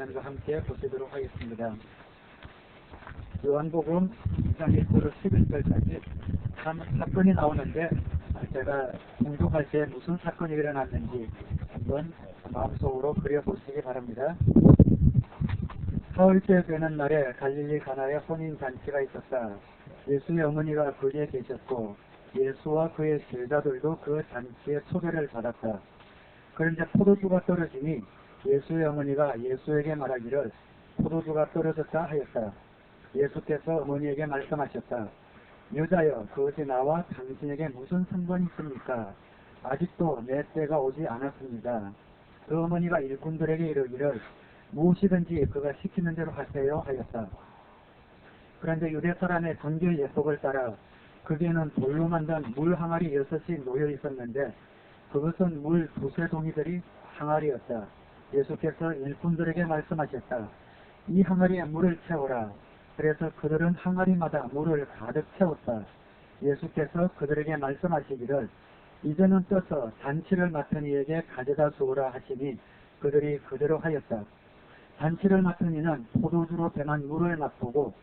장면과 함께 보시도록 하겠습니다. 요한복음 2장 1절로 11절까지 사건이 나오는데 제가 공독할 때 무슨 사건이 일어났는지 한번 마음속으로 그려보시기 바랍니다. 사흘째 되는 날에 갈릴리 가나에 혼인잔치가 있었다. 예수의 어머니가 거기에 계셨고 예수와 그의 제자들도 그 잔치에 초대를 받았다. 그런데 포도주가 떨어지니 예수의 어머니가 예수에게 말하기를 포도주가 떨어졌다 하였다. 예수께서 어머니에게 말씀하셨다. 여자여, 그것이 나와 당신에게 무슨 상관이 있습니까? 아직도 내 때가 오지 않았습니다. 그 어머니가 일꾼들에게 이르기를 무엇이든지 그가 시키는 대로 하세요 하였다. 그런데 유대 사람의 종교 예법을 따라 거기에는 돌로 만든 물 항아리 6이 놓여 있었는데 그것은 물 2세 동이들이 항아리였다. 예수께서 일꾼들에게 말씀하셨다. 이 항아리에 물을 채우라. 그래서 그들은 항아리마다 물을 가득 채웠다. 예수께서 그들에게 말씀하시기를 이제는 떠서 잔치를 맡은 이에게 가져다 주오라 하시니 그들이 그대로 하였다. 잔치를 맡은 이는 포도주로 변한 물을 맛보고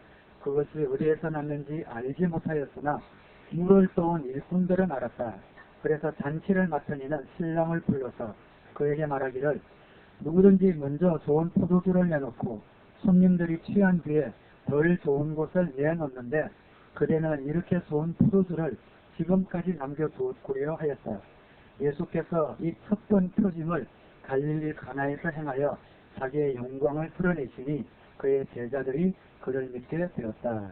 그것이 어디에서 났는지 알지 못하였으나 물을 떠온 일꾼들은 알았다. 그래서 잔치를 맡은 이는 신랑을 불러서 그에게 말하기를 누구든지 먼저 좋은 포도주를 내놓고 손님들이 취한 뒤에 덜 좋은 곳을 내놓는데 그대는 이렇게 좋은 포도주를 지금까지 남겨두었구려 하였다. 예수께서 이 첫 번 표징을 갈릴리 가나에서 행하여 자기의 영광을 드러내시니 그의 제자들이 그를 믿게 되었다.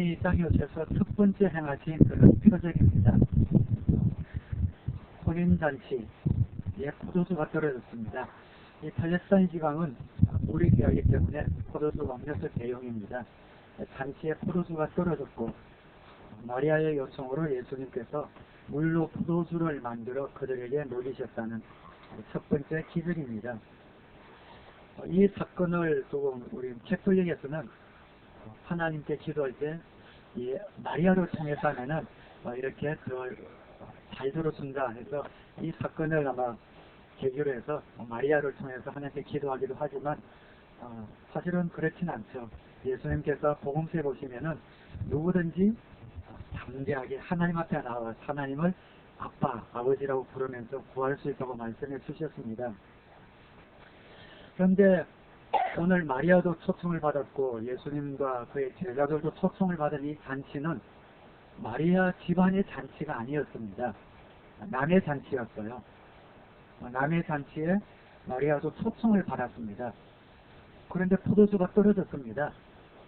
예수님이 이 땅에 오셔서 첫 번째 행하신 그런 표적입니다. 혼인잔치에 포도주가 떨어졌습니다. 이 팔레스타인 지방은 물이 귀하기 때문에 포도주가 음료수 대용입니다. 잔치에 포도주가 떨어졌고 마리아의 요청으로 예수님께서 물로 포도주를 만들어 그들에게 먹이셨다는 첫 번째 기적입니다. 이 사건을 두고 우리 캐톨릭에서는 하나님께 기도할 때 이 마리아를 통해서 하면은 이렇게 잘 들어준다 해서 이 사건을 아마 계기로 해서 마리아를 통해서 하나님께 기도하기도 하지만 사실은 그렇진 않죠. 예수님께서 복음서에 보시면은 누구든지 담대하게 하나님 앞에 나와 하나님을 아빠, 아버지라고 부르면서 구할 수 있다고 말씀해 주셨습니다. 그런데 오늘 마리아도 초청을 받았고 예수님과 그의 제자들도 초청을 받은 이 잔치는 마리아 집안의 잔치가 아니었습니다. 남의 잔치였어요. 남의 잔치에 마리아도 초청을 받았습니다. 그런데 포도주가 떨어졌습니다.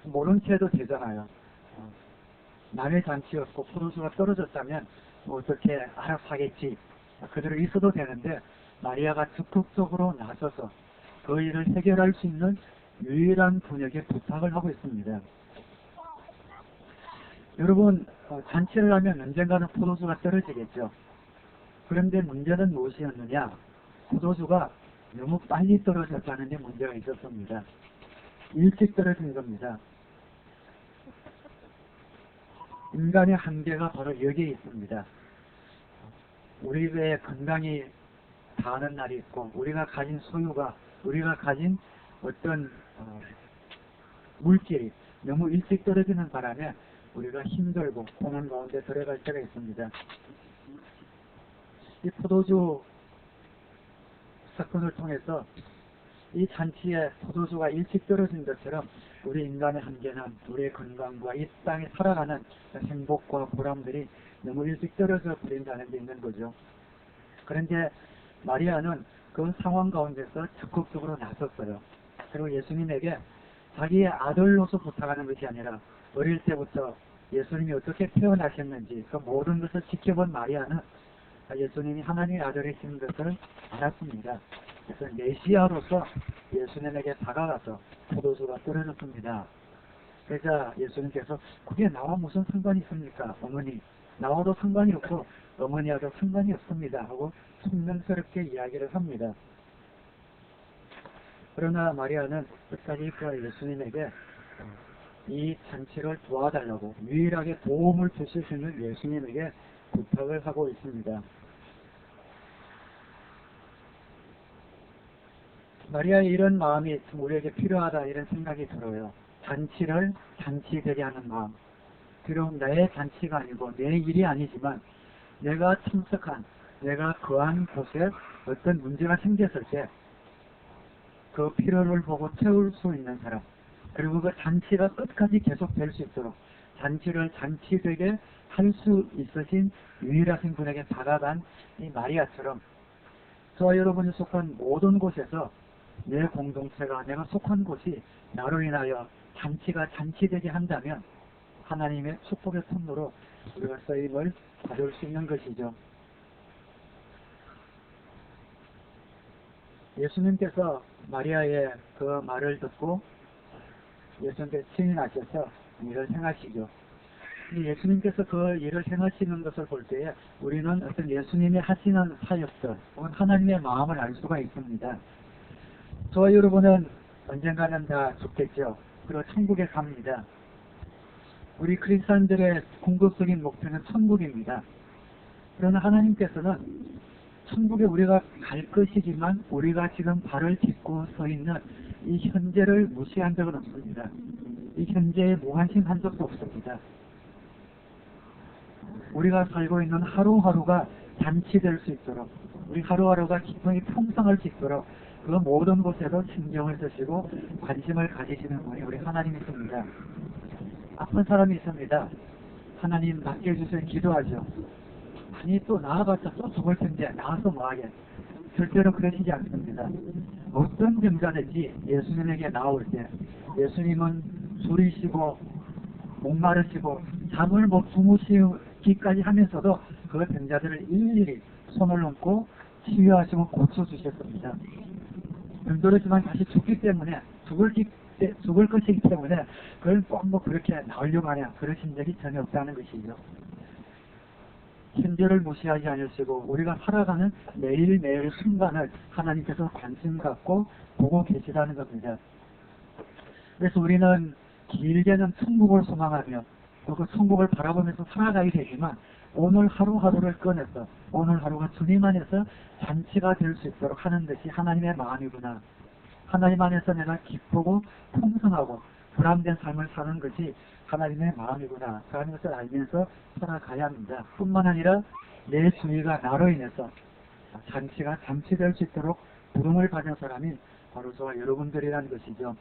모른 채 해도 되잖아요. 남의 잔치였고 포도주가 떨어졌다면 어떻게 알아서 하겠지. 그대로 있어도 되는데 마리아가 적극적으로 나서서 그 일을 해결할 수 있는 유일한 분에게 부탁을 하고 있습니다. 여러분, 잔치를 하면 언젠가는 포도주가 떨어지겠죠. 그런데 문제는 무엇이었느냐? 포도주가 너무 빨리 떨어졌다는 데 문제가 있었습니다. 일찍 떨어진 겁니다. 인간의 한계가 바로 여기에 있습니다. 우리의 건강이 다하는 날이 있고 우리가 가진 소유가 우리가 가진 어떤 물질이 너무 일찍 떨어지는 바람에 우리가 힘들고 고난 가운데 들어갈 때가 있습니다. 이 포도주 사건을 통해서 이 잔치에 포도주가 일찍 떨어진 것처럼 우리 인간의 한계는 우리의 건강과 이 땅에 살아가는 행복과 보람들이 너무 일찍 떨어져 버린다는 데 있는 거죠. 그런데 마리아는 그 상황 가운데서 적극적으로 나섰어요. 그리고 예수님에게 자기의 아들로서 부탁하는 것이 아니라 어릴 때부터 예수님이 어떻게 태어나셨는지 그 모든 것을 지켜본 마리아는 예수님이 하나님의 아들이신 것을 알았습니다. 그래서 메시아로서 예수님에게 다가가서 포도주가 떨어졌습니다. 그래서 예수님께서 그게 나와 무슨 상관이 있습니까? 어머니, 나와도 상관이 없고 어머니와도 상관이 없습니다 하고 숙명스럽게 이야기를 합니다. 그러나 마리아는 끝까지 그 예수님에게 이 잔치를 도와달라고 유일하게 도움을 주실 수 있는 예수님에게 부탁을 하고 있습니다. 마리아의 이런 마음이 우리에게 필요하다 이런 생각이 들어요. 잔치를 잔치되게 하는 마음. 비록 나의 잔치가 아니고 내 일이 아니지만 내가 참석한, 내가 거한 곳에 어떤 문제가 생겼을 때 그 필요를 보고 채울 수 있는 사람, 그리고 그 잔치가 끝까지 계속될 수 있도록 잔치를 잔치되게 할 수 있으신 유일하신 분에게 다가간 이 마리아처럼 저와 여러분이 속한 모든 곳에서 내 공동체가, 내가 속한 곳이 나로 인하여 잔치가 잔치되게 한다면 하나님의 축복의 통로로 우리가 쓰임을 받을 수 있는 것이죠. 예수님께서 마리아의 그 말을 듣고 예수님께서 증인하셔서 일을 행하시죠. 예수님께서 그 일을 행하시는 것을 볼 때에 우리는 어떤 예수님이 하시는 사역들 혹은 하나님의 마음을 알 수가 있습니다. 저와 여러분은 언젠가는 다 죽겠죠. 그리고 천국에 갑니다. 우리 크리스찬들의 궁극적인 목표는 천국입니다. 그러나 하나님께서는 천국에 우리가 갈 것이지만 우리가 지금 발을 딛고 서 있는 이 현재를 무시한 적은 없습니다. 이 현재에 무관심한 적도 없습니다. 우리가 살고 있는 하루하루가 잔치될 수 있도록, 우리 하루하루가 기쁨이 풍성할 수 있도록 그 모든 곳에도 신경을 쓰시고 관심을 가지시는 분이 우리 하나님이십니다. 아픈 사람이 있습니다. 하나님 낫게 해주세요. 기도하죠. 아니 또 나아봤자 또 죽을 텐데 나와서 뭐하게. 절대로 그러시지 않습니다. 어떤 병자든지 예수님에게 나올 때 예수님은 술이시고 목마르시고 잠을 못 주무시기까지 하면서도 그 병자들을 일일이 손을 얹고 치유하시고 고쳐주셨습니다. 병들었지만 다시 죽기 때문에 죽을 것이기 때문에 그걸 꼭 뭐 그렇게 나오려고 하냐 그러신 적이 전혀 없다는 것이죠. 현재를 무시하지 않으시고 우리가 살아가는 매일매일 순간을 하나님께서 관심 갖고 보고 계시다는 겁니다. 그래서 우리는 길게는 천국을 소망하며 또 그 천국을 바라보면서 살아가야 되지만 오늘 하루하루를 꺼내서 오늘 하루가 주님 안에서 잔치가 될 수 있도록 하는 것이 하나님의 마음이구나. 하나님 안에서 내가 기쁘고 풍성하고 보람된 삶을 사는 것이 하나님의 마음이구나 하는 것을 알면서 살아가야 합니다. 뿐만 아니라 내 주위가 나로 인해서 잔치가 잔치될 수 있도록 부름을 받은 사람이 바로 저와 여러분들이라는 것이죠.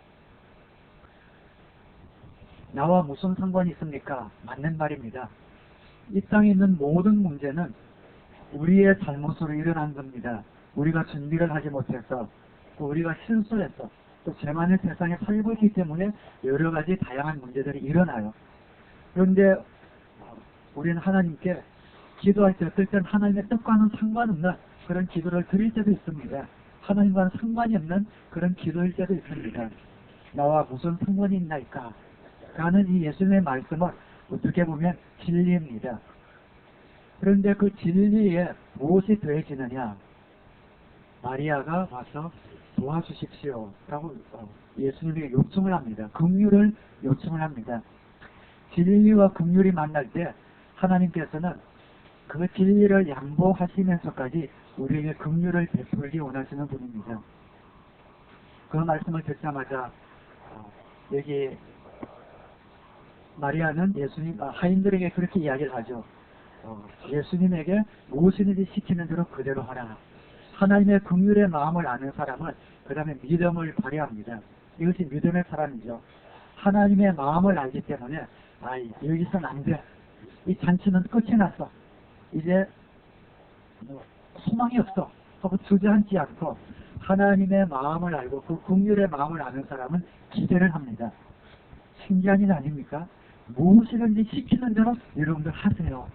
나와 무슨 상관이 있습니까? 맞는 말입니다. 이 땅에 있는 모든 문제는 우리의 잘못으로 일어난 겁니다. 우리가 준비를 하지 못해서 또 우리가 실수해서 또 죄만의 세상에 살고 있기 때문에 여러 가지 다양한 문제들이 일어나요. 그런데 우리는 하나님께 기도할 때 어떨 때는 하나님의 뜻과는 상관없는 그런 기도를 드릴 때도 있습니다. 하나님과는 상관이 없는 그런 기도일 때도 있습니다. 나와 무슨 상관이 있나이까? 라는 이 예수님의 말씀은 어떻게 보면 진리입니다. 그런데 그 진리에 무엇이 더해지느냐? 마리아가 와서 도와주십시오 라고 예수님에게 요청을 합니다. 긍휼을 요청을 합니다. 진리와 긍휼이 만날 때 하나님께서는 그 진리를 양보하시면서까지 우리에게 긍휼을 베풀기 원하시는 분입니다. 그 말씀을 듣자마자 여기 마리아는 하인들에게 그렇게 이야기를 하죠. 예수님에게 무엇이든지 시키는 대로 그대로 하라. 하나님의 긍휼의 마음을 아는 사람은 그 다음에 믿음을 발휘합니다. 이것이 믿음의 사람이죠. 하나님의 마음을 알기 때문에 여기서는 안 돼. 이 잔치는 끝이 났어. 이제 소망이 없어 하고 주저앉지 않고 하나님의 마음을 알고 그 긍휼의 마음을 아는 사람은 기대를 합니다. 신기한 일 아닙니까? 무엇이든지 시키는 대로 여러분들 하세요.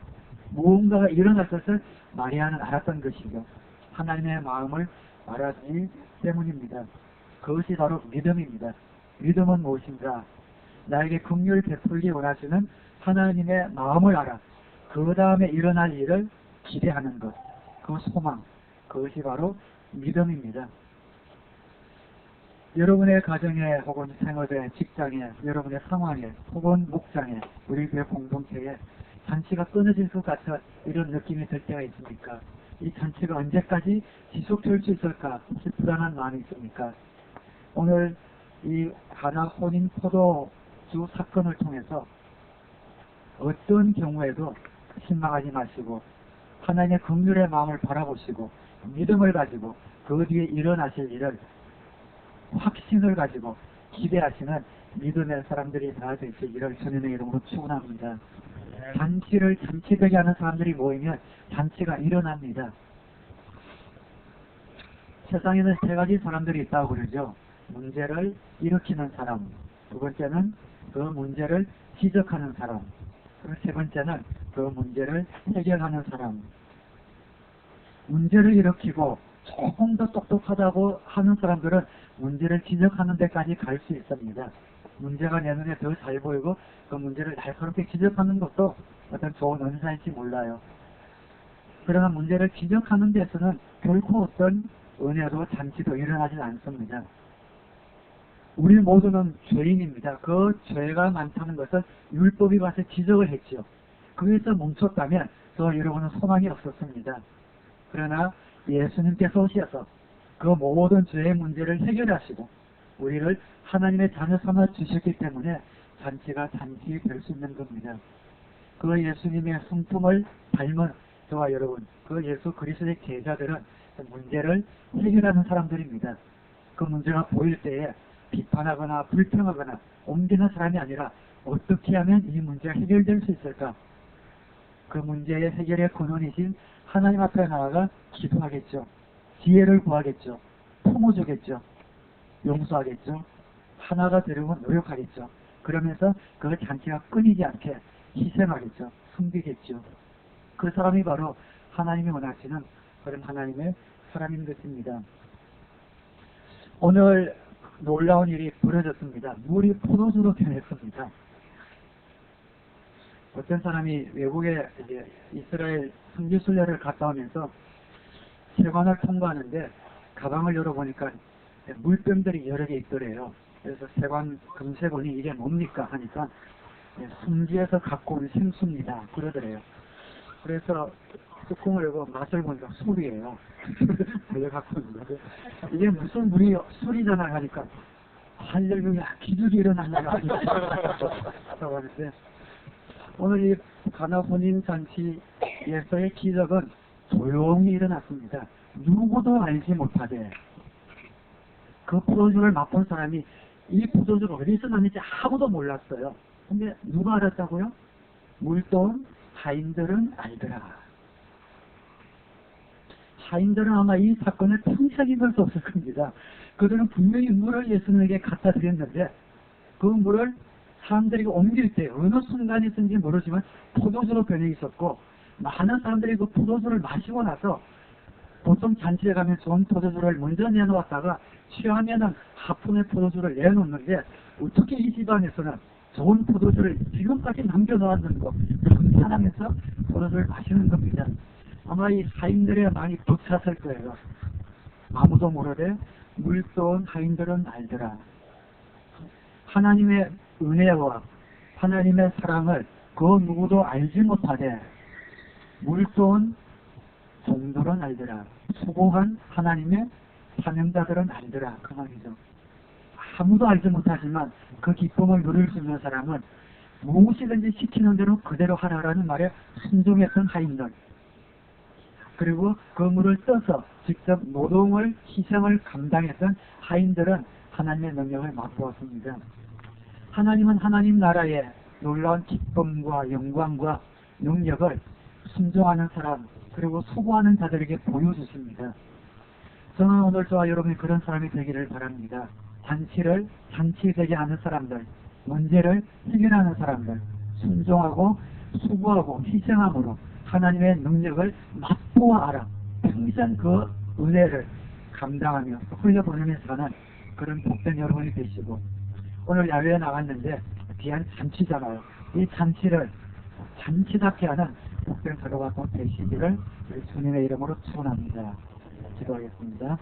무언가가 일어날 것을 마리아는 알았던 것이죠. 하나님의 마음을 알았기 때문입니다. 그것이 바로 믿음입니다. 믿음은 무엇인가? 나에게 긍휼을 베풀기 원하시는 하나님의 마음을 알아. 그 다음에 일어날 일을 기대하는 것. 그 소망. 그것이 바로 믿음입니다. 여러분의 가정에 혹은 생업에 직장에 여러분의 상황에 혹은 목장에 우리 교회 공동체에 잔치가 끊어질 것 같은 이런 느낌이 들 때가 있습니까? 이 잔치가 언제까지 지속될 수 있을까? 혹시 불안한 마음이 있습니까? 오늘 이 가나 혼인 포도주 사건을 통해서 어떤 경우에도 실망하지 마시고 하나님의 긍휼의 마음을 바라보시고 믿음을 가지고 그 뒤에 일어나실 일을 확신을 가지고 기대하시는 믿음의 사람들이 다 되시기를 주님의 이름으로 축원합니다. 잔치를 잔치되게 하는 사람들이 모이면 잔치가 일어납니다. 세상에는 세 가지 사람들이 있다고 그러죠. 문제를 일으키는 사람, 두 번째는 그 문제를 지적하는 사람, 그리고 세 번째는 그 문제를 해결하는 사람. 문제를 일으키고 조금 더 똑똑하다고 하는 사람들은 문제를 지적하는 데까지 갈 수 있습니다. 문제가 내 눈에 더 잘 보이고 그 문제를 날카롭게 지적하는 것도 어떤 좋은 은사일지 몰라요. 그러나 문제를 지적하는 데서는 결코 어떤 은혜도 잔치도 일어나지 않습니다. 우리 모두는 죄인입니다. 그 죄가 많다는 것을 율법이 와서 지적을 했죠. 거기서 멈췄다면 저 여러분은 소망이 없었습니다. 그러나 예수님께서 오셔서 그 모든 죄의 문제를 해결하시고 우리를 하나님의 자녀 삼아 주셨기 때문에 잔치가 잔치 될 수 있는 겁니다. 그 예수님의 성품을 닮은 저와 여러분, 그 예수 그리스도의 제자들은 문제를 해결하는 사람들입니다. 그 문제가 보일 때에 비판하거나 불평하거나 옮기는 사람이 아니라 어떻게 하면 이 문제가 해결될 수 있을까? 그 문제의 해결의 근원이신 하나님 앞에 나아가 기도하겠죠. 지혜를 구하겠죠. 품어주겠죠. 용서하겠죠. 하나가 되려고 노력하겠죠. 그러면서 그 잔치가 끊이지 않게 희생하겠죠. 숨기겠죠. 그 사람이 바로 하나님이 원하시는 그런 하나님의 사람인 것입니다. 오늘 놀라운 일이 벌어졌습니다. 물이 포도주로 변했습니다. 어떤 사람이 외국에 이제 이스라엘 성지순례를 갔다 오면서 세관을 통과하는데 가방을 열어보니까 물병들이 여러 개 있더래요. 그래서 세관 금세본이 이게 뭡니까 하니까 성지에서 갖고 온 생수입니다. 그러더래요. 그래서 뚜껑을 열고 맛을 보니까 술이에요. 원래 갖고 있는 거. 이게 무슨 물이 술이잖아 하니까 할렐루야 기적이 일어났나요? 라고 하는데 오늘 이 가나 혼인 잔치에서의 기적은 조용히 일어났습니다. 누구도 알지 못하되 그 포도주를 맛본 사람이 이 포도주가 어디서 났는지 아무도 몰랐어요. 근데 누가 알았다고요? 물돈 하인들은 알더라. 하인들은 아마 이 사건을 평생 잊을 수 없을 겁니다. 그들은 분명히 물을 예수님에게 갖다 드렸는데 그 물을 사람들이 옮길 때 어느 순간에 있었는지 모르지만 포도주로 변해 있었고 많은 사람들이 그 포도주를 마시고 나서 보통 잔치에 가면 좋은 포도주를 먼저 내놓았다가 취하면은 하품의 포도주를 내놓는데 어떻게 이 집안에서는 좋은 포도주를 지금까지 남겨놓았는 거 감탄하면서 포도주를 마시는 겁니다. 아마 이 하인들의 많이 벅찼을 거예요. 아무도 모르되 물돈 하인들은 알더라. 하나님의 은혜와 하나님의 사랑을 그 누구도 알지 못하되 물돈 종들은 알더라. 수고한 하나님의 사명자들은 알더라. 그 말이죠. 아무도 알지 못하지만 그 기쁨을 누릴 수 있는 사람은 무엇이든지 시키는 대로 그대로 하라라는 말에 순종했던 하인들. 그리고 그 물을 떠서 직접 노동을 희생을 감당했던 하인들은 하나님의 능력을 맛보았습니다. 하나님은 하나님 나라의 놀라운 기쁨과 영광과 능력을 순종하는 사람 그리고 수고하는 자들에게 보여주십니다. 저는 오늘 저와 여러분이 그런 사람이 되기를 바랍니다. 잔치를 잔치되게 하는 사람들, 문제를 해결하는 사람들, 순종하고 수고하고 희생함으로 하나님의 능력을 맛보아 알아 평생 그 은혜를 감당하며 흘려보내면서 사는 그런 복된 여러분이 되시고 오늘 야외에 나갔는데 귀한 잔치잖아요. 이 잔치를 잔치답게 하는 복된 사도가 꼭 되시기를 우리 주님의 이름으로 축원합니다. 기도하겠습니다.